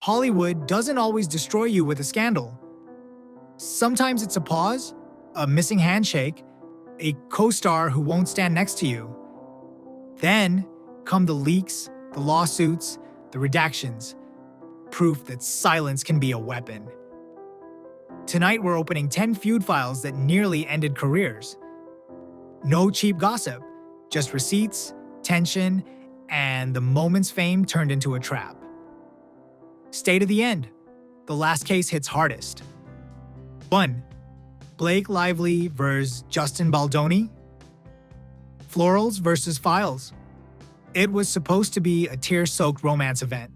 Hollywood doesn't always destroy you with a scandal. Sometimes it's a pause, a missing handshake, a co-star who won't stand next to you. Then come the leaks, the lawsuits, the redactions, proof that silence can be a weapon. Tonight we're opening 10 feud files that nearly ended careers. No cheap gossip, just receipts, tension, and the moment's fame turned into a trap. Stay to the end. The last case hits hardest. 1. Blake Lively vs. Justin Baldoni. Florals vs. Files. It was supposed to be a tear-soaked romance event.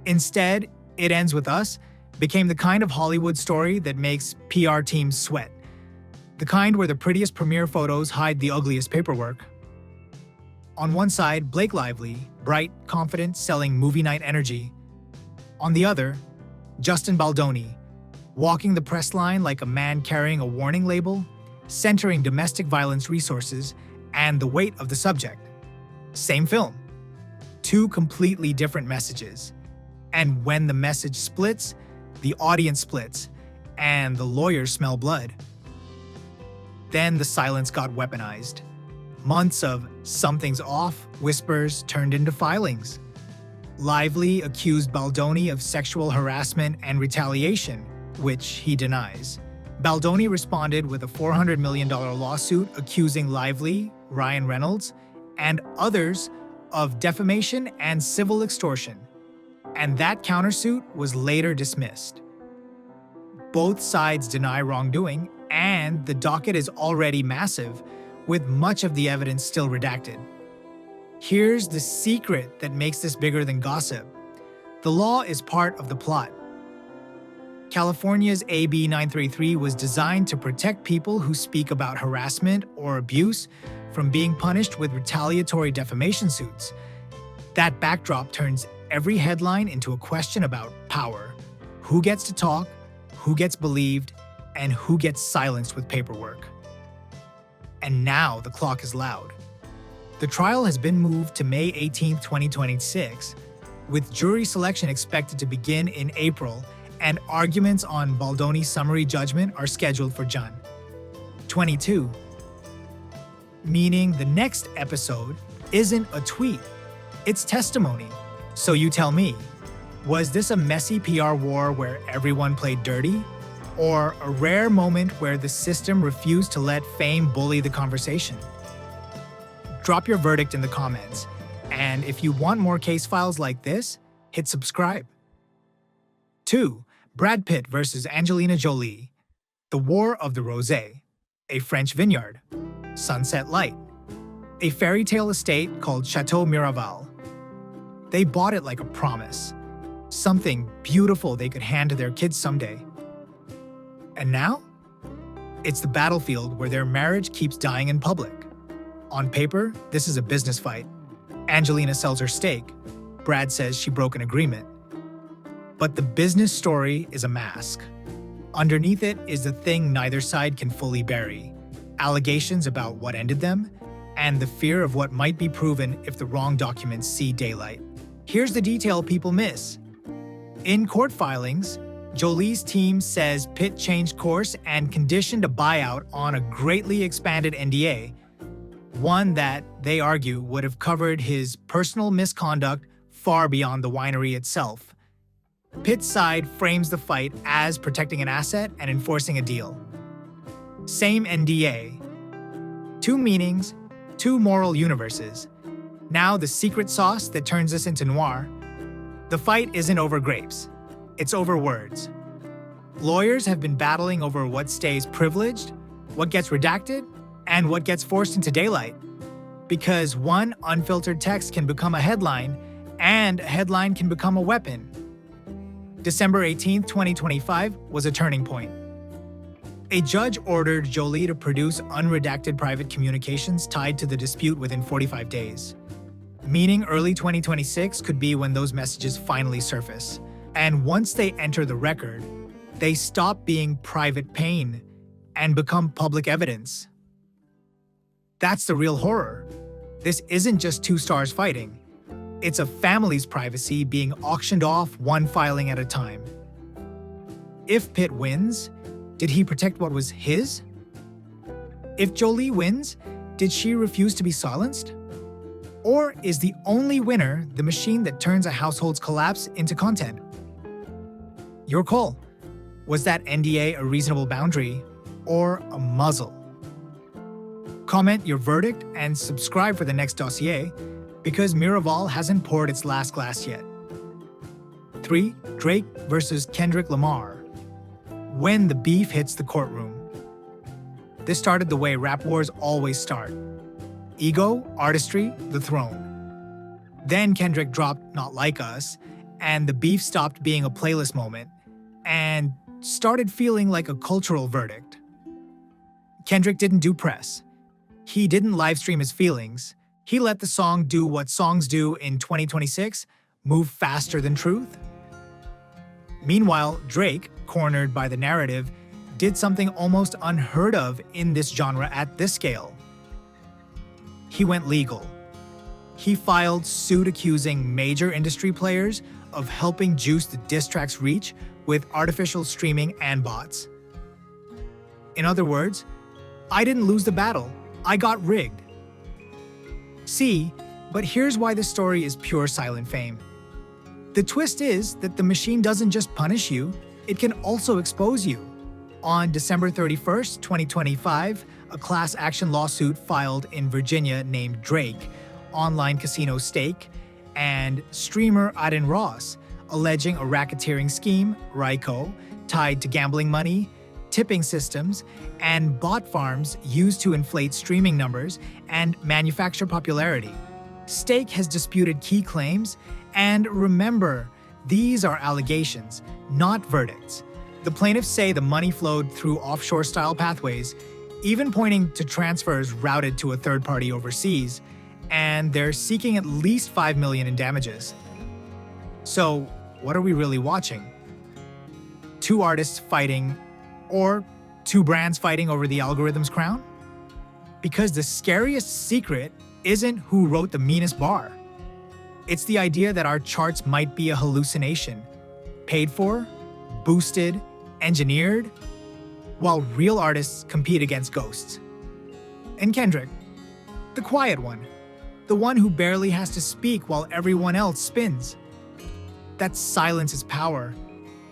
Instead, It Ends With Us became the kind of Hollywood story that makes PR teams sweat. The kind where the prettiest premiere photos hide the ugliest paperwork. On one side, Blake Lively, bright, confident, selling movie night energy. On the other, Justin Baldoni, walking the press line like a man carrying a warning label, centering domestic violence resources and the weight of the subject. Same film. Two completely different messages. And when the message splits, the audience splits, and the lawyers smell blood. Then the silence got weaponized. Months of "something's off" whispers turned into filings. Lively accused Baldoni of sexual harassment and retaliation, which he denies. Baldoni responded with a $400 million lawsuit accusing Lively, Ryan Reynolds, and others of defamation and civil extortion. And that countersuit was later dismissed. Both sides deny wrongdoing, and the docket is already massive, with much of the evidence still redacted. Here's the secret that makes this bigger than gossip. The law is part of the plot. California's AB 933 was designed to protect people who speak about harassment or abuse from being punished with retaliatory defamation suits. That backdrop turns every headline into a question about power. Who gets to talk, who gets believed, and who gets silenced with paperwork. And now the clock is loud. The trial has been moved to May 18, 2026, with jury selection expected to begin in April, and arguments on Baldoni's summary judgment are scheduled for June 22. Meaning the next episode isn't a tweet, it's testimony. So you tell me, was this a messy PR war where everyone played dirty? Or a rare moment where the system refused to let fame bully the conversation? Drop your verdict in the comments, and if you want more case files like this, hit subscribe. 2. Brad Pitt versus Angelina Jolie. The War of the Rosé. A French vineyard. Sunset Light. A fairy tale estate called Chateau Miraval. They bought it like a promise. Something beautiful they could hand to their kids someday. And now? It's the battlefield where their marriage keeps dying in public. On paper, this is a business fight. Angelina sells her stake. Brad says she broke an agreement. But the business story is a mask. Underneath it is the thing neither side can fully bury: allegations about what ended them, and the fear of what might be proven if the wrong documents see daylight. Here's the detail people miss. In court filings, Jolie's team says Pitt changed course and conditioned a buyout on a greatly expanded NDA, one that, they argue, would have covered his personal misconduct far beyond the winery itself. Pitt's side frames the fight as protecting an asset and enforcing a deal. Same NDA. Two meanings, two moral universes. Now the secret sauce that turns this into noir. The fight isn't over grapes. It's over words. Lawyers have been battling over what stays privileged, what gets redacted, and what gets forced into daylight. Because one unfiltered text can become a headline, and a headline can become a weapon. December 18, 2025 was a turning point. A judge ordered Jolie to produce unredacted private communications tied to the dispute within 45 days. Meaning early 2026 could be when those messages finally surface. And once they enter the record, they stop being private pain and become public evidence. That's the real horror. This isn't just two stars fighting. It's a family's privacy being auctioned off one filing at a time. If Pitt wins, did he protect what was his? If Jolie wins, did she refuse to be silenced? Or is the only winner the machine that turns a household's collapse into content? Your call. Was that NDA a reasonable boundary or a muzzle? Comment your verdict and subscribe for the next dossier, because Miraval hasn't poured its last glass yet. 3. Drake versus Kendrick Lamar. When the beef hits the courtroom. This started the way rap wars always start. Ego, artistry, the throne. Then Kendrick dropped Not Like Us, and the beef stopped being a playlist moment and started feeling like a cultural verdict. Kendrick didn't do press. He didn't livestream his feelings. He let the song do what songs do in 2026, move faster than truth. Meanwhile, Drake, cornered by the narrative, did something almost unheard of in this genre at this scale. He went legal. He filed suit accusing major industry players of helping juice the diss track's reach with artificial streaming and bots. In other words, I didn't lose the battle, I got rigged. See, but here's why this story is pure silent fame. The twist is that the machine doesn't just punish you, it can also expose you. On December 31st, 2025, a class action lawsuit filed in Virginia named Drake, online casino stake, and streamer Aiden Ross, alleging a racketeering scheme, RICO, tied to gambling money, tipping systems, and bot farms used to inflate streaming numbers and manufacture popularity. Stake has disputed key claims, and remember, these are allegations, not verdicts. The plaintiffs say the money flowed through offshore-style pathways, even pointing to transfers routed to a third party overseas, and they're seeking at least $5 million in damages. So, what are we really watching? Two artists fighting, or two brands fighting over the algorithm's crown? Because the scariest secret isn't who wrote the meanest bar. It's the idea that our charts might be a hallucination, paid for, boosted, engineered, while real artists compete against ghosts. And Kendrick, the quiet one, the one who barely has to speak while everyone else spins. That silence is power.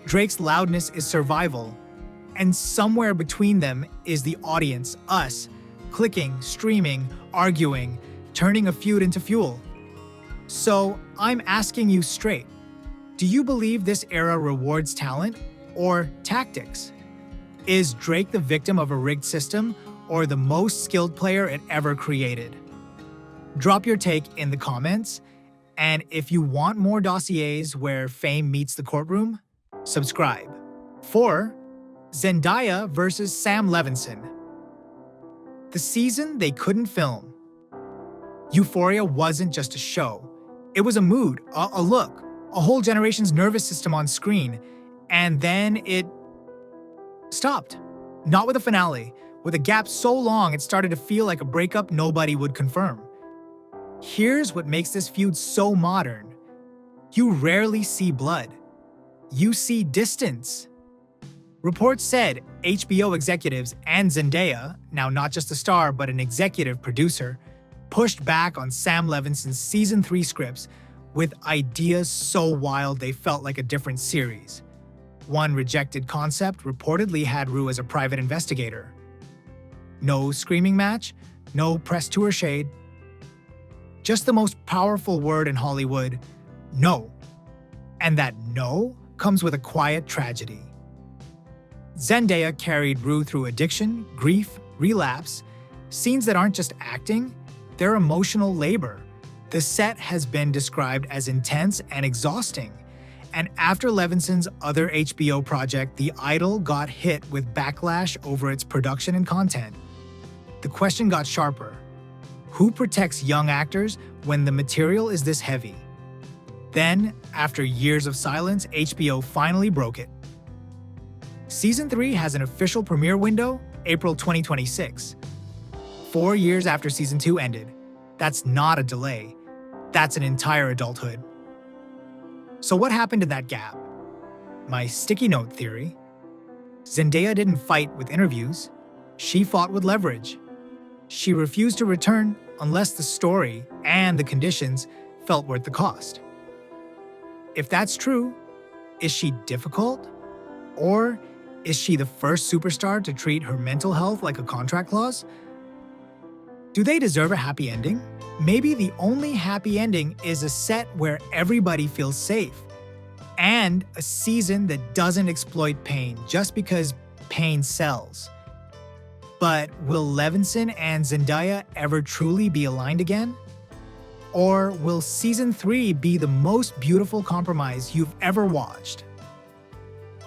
Drake's loudness is survival. And somewhere between them is the audience, us, clicking, streaming, arguing, turning a feud into fuel. So I'm asking you straight, do you believe this era rewards talent or tactics? Is Drake the victim of a rigged system or the most skilled player it ever created? Drop your take in the comments, and if you want more dossiers where fame meets the courtroom, subscribe. 4. Zendaya versus Sam Levinson. The season they couldn't film. Euphoria wasn't just a show. It was a mood, a look, a whole generation's nervous system on screen, and then it stopped. Not with a finale, with a gap so long it started to feel like a breakup nobody would confirm. Here's what makes this feud so modern. You rarely see blood. You see distance. Reports said HBO executives and Zendaya, now not just a star but an executive producer, pushed back on Sam Levinson's Season 3 scripts with ideas so wild they felt like a different series. One rejected concept reportedly had Rue as a private investigator. No screaming match, no press tour shade. Just the most powerful word in Hollywood, no. And that no comes with a quiet tragedy. Zendaya carried Rue through addiction, grief, relapse, scenes that aren't just acting, they're emotional labor. The set has been described as intense and exhausting. And after Levinson's other HBO project, The Idol got hit with backlash over its production and content. The question got sharper. Who protects young actors when the material is this heavy? Then, after years of silence, HBO finally broke it. Season 3 has an official premiere window, April 2026. 4 years after Season 2 ended. That's not a delay. That's an entire adulthood. So what happened to that gap? My sticky note theory. Zendaya didn't fight with interviews. She fought with leverage. She refused to return unless the story and the conditions felt worth the cost. If that's true, is she difficult? Or is she the first superstar to treat her mental health like a contract clause? Do they deserve a happy ending? Maybe the only happy ending is a set where everybody feels safe, and a season that doesn't exploit pain just because pain sells. But will Levinson and Zendaya ever truly be aligned again? Or will season 3 be the most beautiful compromise you've ever watched?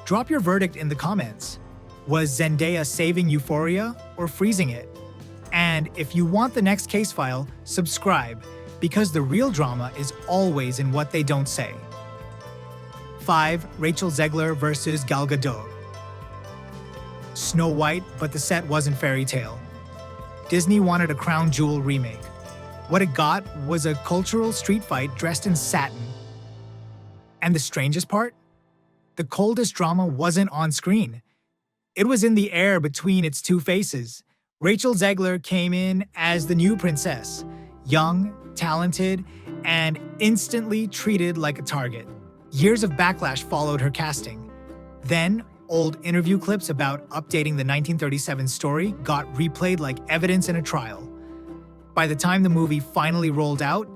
Drop your verdict in the comments. Was Zendaya saving Euphoria or freezing it? And if you want the next case file, subscribe, because the real drama is always in what they don't say. 5. Rachel Zegler versus Gal Gadot. Snow White, but the set wasn't fairy tale. Disney wanted a crown jewel remake. What it got was a cultural street fight dressed in satin. And the strangest part? The coldest drama wasn't on screen. It was in the air between its two faces. Rachel Zegler came in as the new princess, young, talented, and instantly treated like a target. Years of backlash followed her casting. Then, old interview clips about updating the 1937 story got replayed like evidence in a trial. By the time the movie finally rolled out,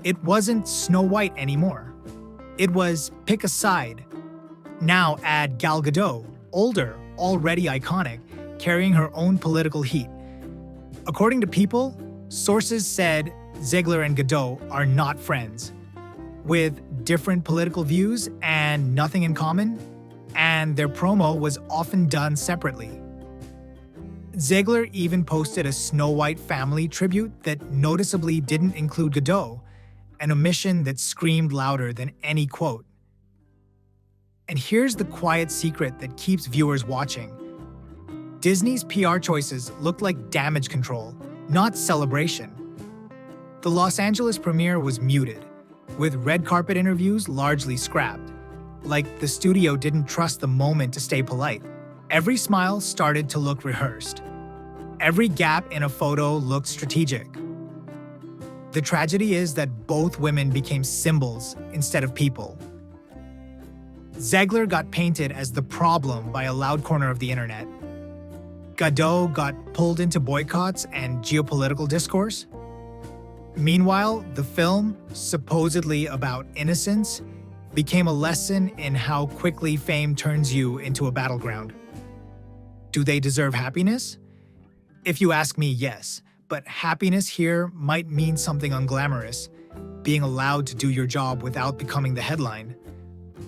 it wasn't Snow White anymore. It was pick a side. Now add Gal Gadot, older, already iconic, carrying her own political heat. According to People, sources said Zegler and Gadot are not friends, with different political views and nothing in common, and their promo was often done separately. Zegler even posted a Snow White family tribute that noticeably didn't include Gadot, an omission that screamed louder than any quote. And here's the quiet secret that keeps viewers watching. Disney's PR choices looked like damage control, not celebration. The Los Angeles premiere was muted, with red carpet interviews largely scrapped, like the studio didn't trust the moment to stay polite. Every smile started to look rehearsed. Every gap in a photo looked strategic. The tragedy is that both women became symbols instead of people. Zegler got painted as the problem by a loud corner of the internet. Gadot got pulled into boycotts and geopolitical discourse. Meanwhile, the film, supposedly about innocence, became a lesson in how quickly fame turns you into a battleground. Do they deserve happiness? If you ask me, yes, but happiness here might mean something unglamorous, being allowed to do your job without becoming the headline.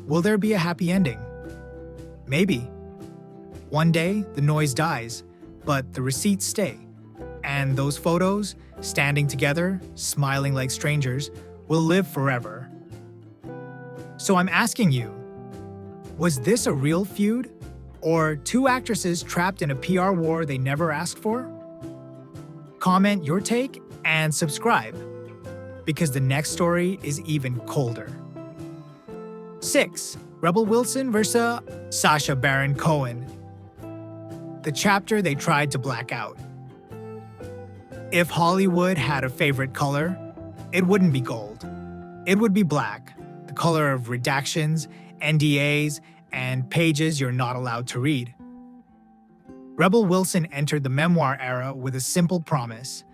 Will there be a happy ending? Maybe. One day, the noise dies, but the receipts stay. And those photos, standing together, smiling like strangers, will live forever. So I'm asking you, was this a real feud? Or two actresses trapped in a PR war they never asked for? Comment your take and subscribe, because the next story is even colder. 6. Rebel Wilson versus Sacha Baron Cohen. The chapter they tried to black out. If Hollywood had a favorite color, it wouldn't be gold. It would be black, the color of redactions, NDAs, and pages you're not allowed to read. Rebel Wilson entered the memoir era with a simple promise: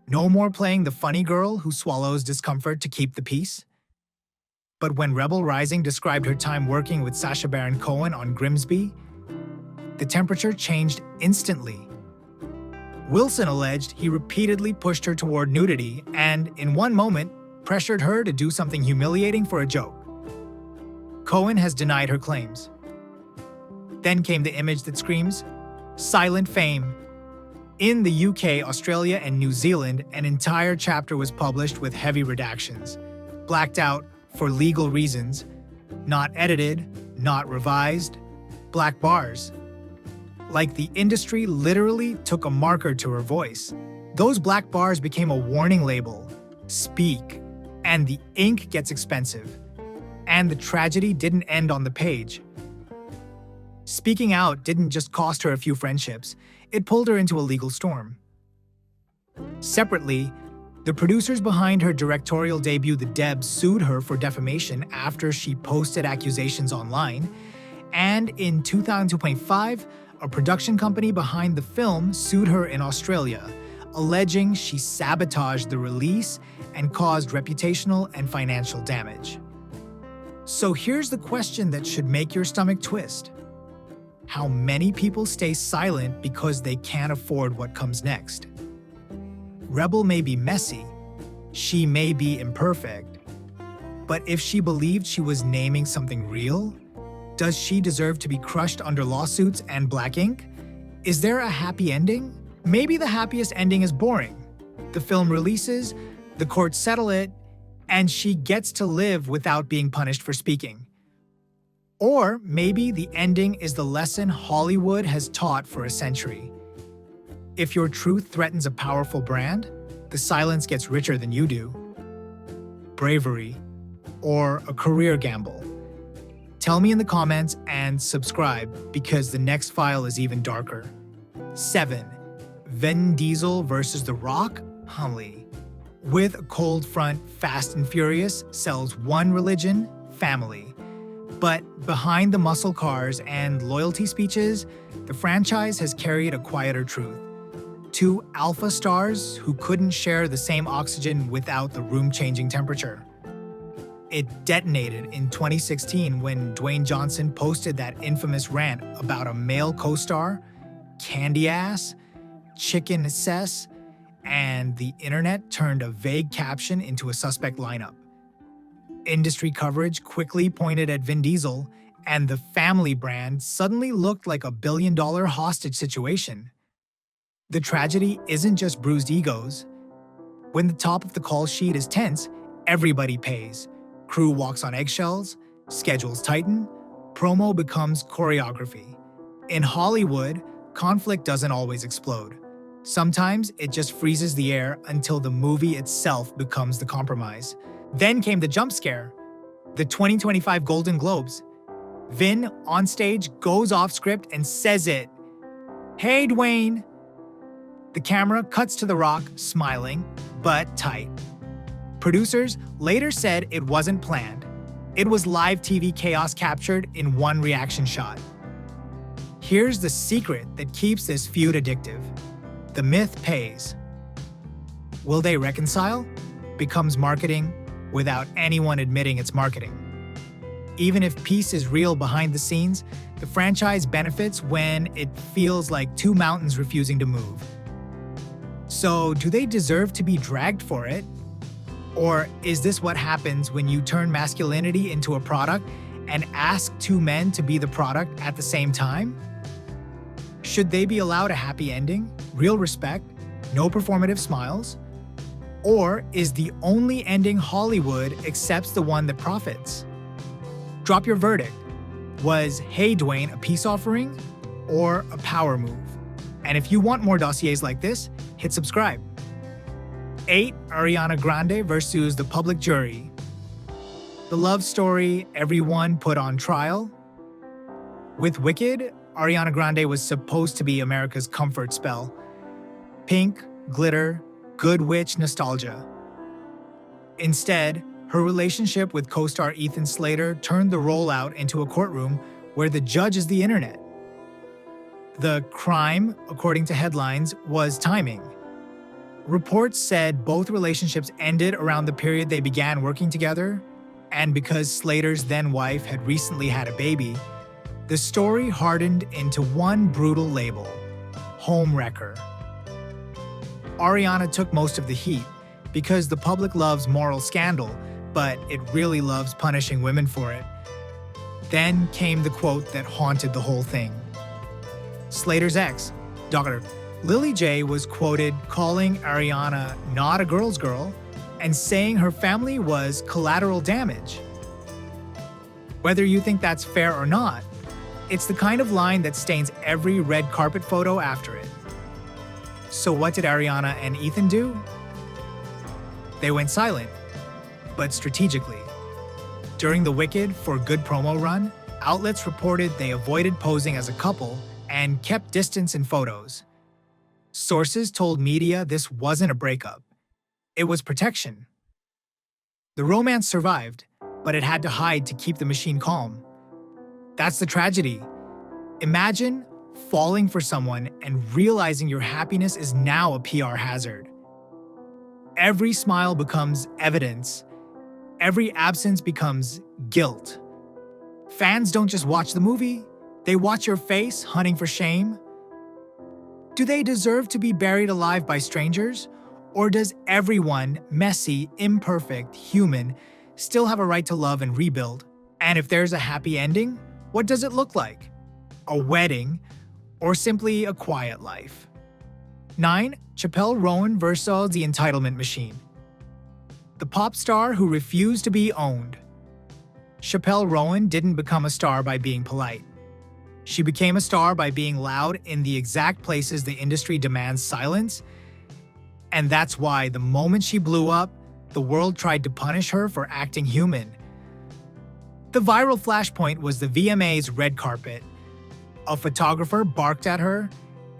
no more playing the funny girl who swallows discomfort to keep the peace. But when Rebel Rising described her time working with Sacha Baron Cohen on Grimsby, the temperature changed instantly. Wilson alleged he repeatedly pushed her toward nudity and, in one moment, pressured her to do something humiliating for a joke. Cohen has denied her claims. Then came the image that screams, "Silent Fame." In the UK, Australia, and New Zealand, an entire chapter was published with heavy redactions, blacked out for legal reasons, not edited, not revised, black bars. Like the industry literally took a marker to her voice. Those black bars became a warning label: speak. and the ink gets expensive. And the tragedy didn't end on the page. Speaking out didn't just cost her a few friendships, it pulled her into a legal storm. Separately, the producers behind her directorial debut The Debs sued her for defamation after she posted accusations online, and in 2025, a production company behind the film sued her in Australia, alleging she sabotaged the release and caused reputational and financial damage. So here's the question that should make your stomach twist. How many people stay silent because they can't afford what comes next? Rebel may be messy, she may be imperfect, but if she believed she was naming something real, does she deserve to be crushed under lawsuits and black ink? Is there a happy ending? Maybe the happiest ending is boring. The film releases, the courts settle it, and she gets to live without being punished for speaking. Or maybe the ending is the lesson Hollywood has taught for a century. If your truth threatens a powerful brand, the silence gets richer than you do. Bravery, or a career gamble. Tell me in the comments and subscribe because the next file is even darker. 7. Vin Diesel versus The Rock? Humbly. With a cold front, Fast and Furious sells one religion, family. But behind the muscle cars and loyalty speeches, the franchise has carried a quieter truth. Two alpha stars who couldn't share the same oxygen without the room-changing temperature. It detonated in 2016 when Dwayne Johnson posted that infamous rant about a male co-star, candy ass, chicken cess, and the internet turned a vague caption into a suspect lineup. Industry coverage quickly pointed at Vin Diesel, and the family brand suddenly looked like a billion-dollar hostage situation. The tragedy isn't just bruised egos. When the top of the call sheet is tense, everybody pays. Crew walks on eggshells, schedules tighten, promo becomes choreography. In Hollywood, conflict doesn't always explode. Sometimes it just freezes the air until the movie itself becomes the compromise. Then came the jump scare, the 2025 Golden Globes. Vin, on stage, goes off script and says it. "Hey, Dwayne." The camera cuts to The Rock, smiling, but tight. Producers later said it wasn't planned. It was live TV chaos captured in one reaction shot. Here's the secret that keeps this feud addictive. The myth pays. Will they reconcile? Becomes marketing without anyone admitting it's marketing. Even if peace is real behind the scenes, the franchise benefits when it feels like two mountains refusing to move. So, do they deserve to be dragged for it? Or is this what happens when you turn masculinity into a product and ask two men to be the product at the same time? Should they be allowed a happy ending, real respect, no performative smiles? Or is the only ending Hollywood accepts the one that profits? Drop your verdict. Was "Hey Dwayne" a peace offering or a power move? And if you want more dossiers like this, hit subscribe. 8. Ariana Grande versus the public jury. The love story everyone put on trial? With Wicked, Ariana Grande was supposed to be America's comfort spell. Pink, glitter, good witch nostalgia. Instead, her relationship with co-star Ethan Slater turned the role out into a courtroom where the judge is the internet. The crime, according to headlines, was timing. Reports said both relationships ended around the period they began working together, and because Slater's then-wife had recently had a baby, the story hardened into one brutal label: homewrecker. Ariana took most of the heat because the public loves moral scandal, but it really loves punishing women for it. Then came the quote that haunted the whole thing. Slater's ex, Dr. Lily J, was quoted calling Ariana not a girl's girl and saying her family was collateral damage. Whether you think that's fair or not, it's the kind of line that stains every red carpet photo after it. So what did Ariana and Ethan do? They went silent. but strategically. During the Wicked for Good promo run, outlets reported they avoided posing as a couple and kept distance in photos. Sources told media this wasn't a breakup. It was protection. The romance survived, but it had to hide to keep the machine calm. That's the tragedy. Imagine falling for someone and realizing your happiness is now a PR hazard. Every smile becomes evidence. Every absence becomes guilt. Fans don't just watch the movie, they watch your face hunting for shame. Do they deserve to be buried alive by strangers? Or does everyone, messy, imperfect, human, still have a right to love and rebuild? And if there's a happy ending, what does it look like? A wedding, or simply a quiet life? 9. Chappelle Roan versus the entitlement machine. The pop star who refused to be owned. Chappelle Roan didn't become a star by being polite. She became a star by being loud in the exact places the industry demands silence. And that's why the moment she blew up, the world tried to punish her for acting human. The viral flashpoint was the VMA's red carpet. A photographer barked at her,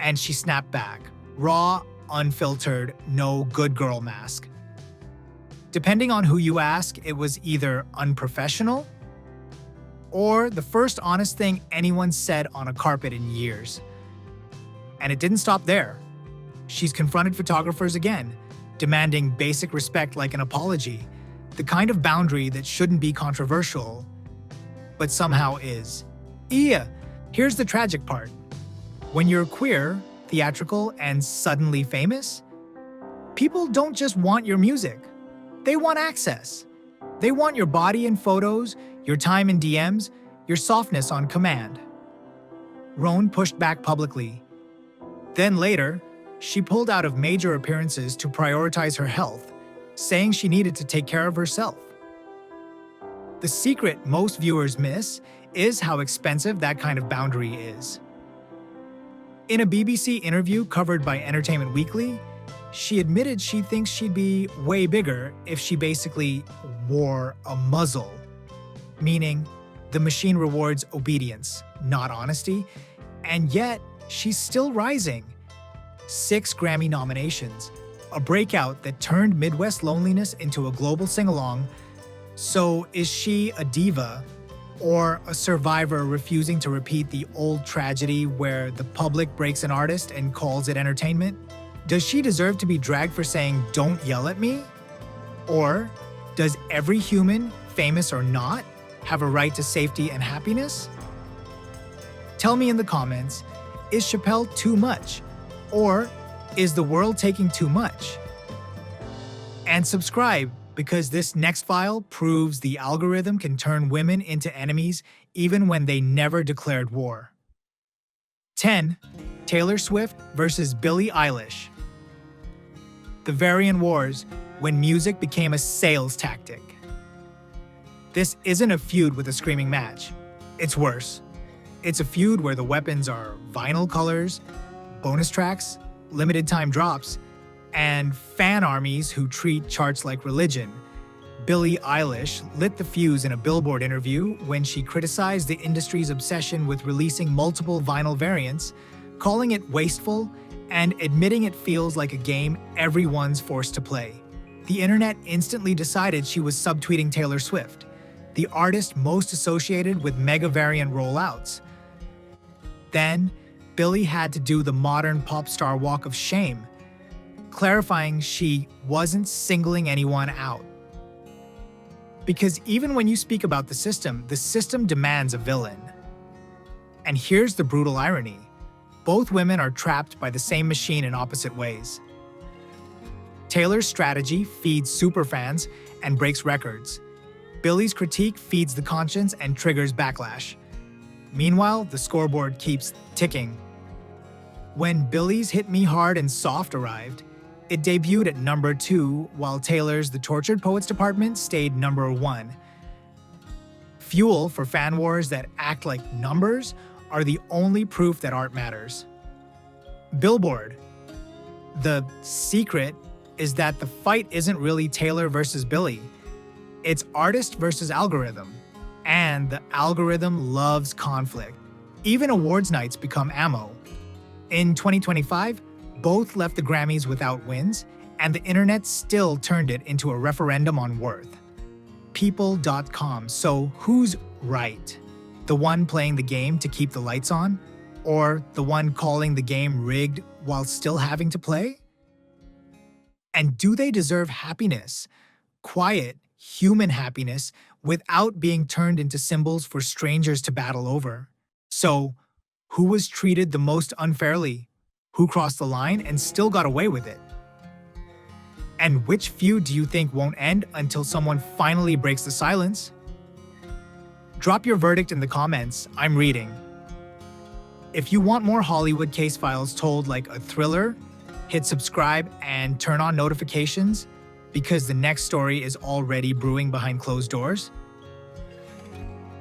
and she snapped back. Raw, unfiltered, no good girl mask. Depending on who you ask, it was either unprofessional or the first honest thing anyone said on a carpet in years. And it didn't stop there. She's confronted photographers again, demanding basic respect like an apology, the kind of boundary that shouldn't be controversial, but somehow is. Here's the tragic part. When you're queer, theatrical, and suddenly famous, people don't just want your music. They want access. They want your body in photos, your time in DMs, your softness on command. Roan pushed back publicly. Then later, she pulled out of major appearances to prioritize her health, saying she needed to take care of herself. The secret most viewers miss is how expensive that kind of boundary is. In a BBC interview covered by Entertainment Weekly, she admitted she thinks she'd be way bigger if she basically wore a muzzle, meaning the machine rewards obedience, not honesty, and yet she's still rising. 6 Grammy nominations, a breakout that turned Midwest loneliness into a global sing-along. So is she a diva or a survivor refusing to repeat the old tragedy where the public breaks an artist and calls it entertainment? Does she deserve to be dragged for saying, "Don't yell at me"? Or does every human, famous or not, have a right to safety and happiness? Tell me in the comments, is Chappelle too much? Or is the world taking too much? And subscribe, because this next file proves the algorithm can turn women into enemies even when they never declared war. 10. Taylor Swift versus Billie Eilish. The Variant Wars, when music became a sales tactic. This isn't a feud with a screaming match. It's worse. It's a feud where the weapons are vinyl colors, bonus tracks, limited time drops, and fan armies who treat charts like religion. Billie Eilish lit the fuse in a Billboard interview when she criticized the industry's obsession with releasing multiple vinyl variants, calling it wasteful and admitting it feels like a game everyone's forced to play. The internet instantly decided she was subtweeting Taylor Swift, the artist most associated with mega variant rollouts. Then, Billie had to do the modern pop star walk of shame, clarifying she wasn't singling anyone out. Because even when you speak about the system demands a villain. And here's the brutal irony. Both women are trapped by the same machine in opposite ways. Taylor's strategy feeds superfans and breaks records. Billie's critique feeds the conscience and triggers backlash. Meanwhile, the scoreboard keeps ticking. When Billie's Hit Me Hard and Soft arrived, it debuted at number 2, while Taylor's The Tortured Poets Department stayed number 1. Fuel for fan wars that act like numbers are the only proof that art matters. Billboard. The secret is that the fight isn't really Taylor versus Billie. It's artist versus algorithm. And the algorithm loves conflict. Even awards nights become ammo. In 2025, both left the Grammys without wins, and the internet still turned it into a referendum on worth. People.com. So who's right? The one playing the game to keep the lights on? Or the one calling the game rigged while still having to play? And do they deserve happiness? Quiet, human happiness without being turned into symbols for strangers to battle over. So, who was treated the most unfairly? Who crossed the line and still got away with it? And which feud do you think won't end until someone finally breaks the silence? Drop your verdict in the comments. I'm reading. If you want more Hollywood case files told like a thriller, hit subscribe and turn on notifications because the next story is already brewing behind closed doors.